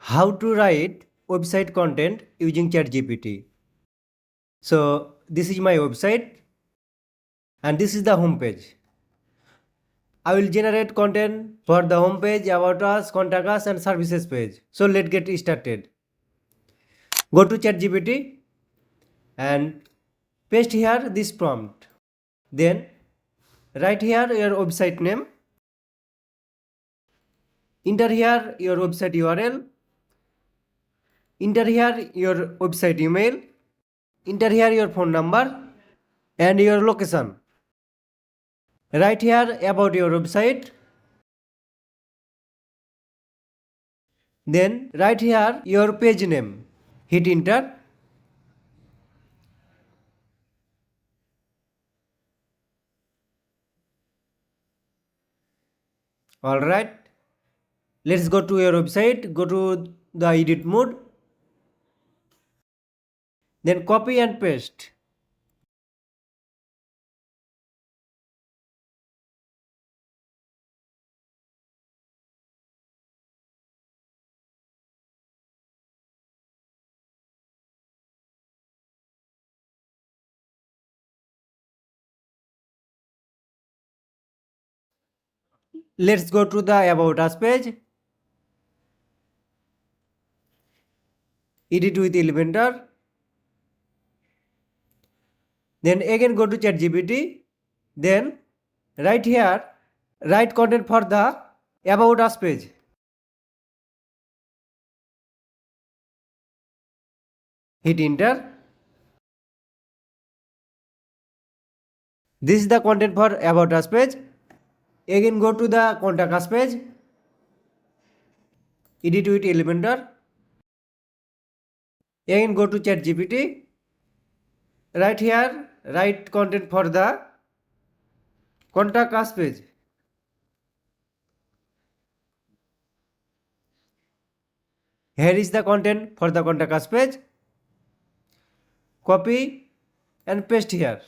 How to write website content using ChatGPT. So this is my website and this is the home page. I will generate content for the home page, about us, contact us and services page. So let's get started. Go to ChatGPT and paste here this prompt. Then write here your website name. Enter here your website URL. Enter here your website email. Enter here your phone number and your location. Write here about your website. Then write here your page name. Hit enter. Alright. Let's go to your website. Go to the edit mode. Then copy and paste. Let's go to the about us page. Edit with Elementor. Then again go to ChatGPT. Then write here, write content for the about us page. Hit enter. This is the content for about us page. Again go to the contact us page. Edit with Elementor. Again go to ChatGPT. Write here, write content for the contact us page. Here is the content for the contact us page. Copy and paste here.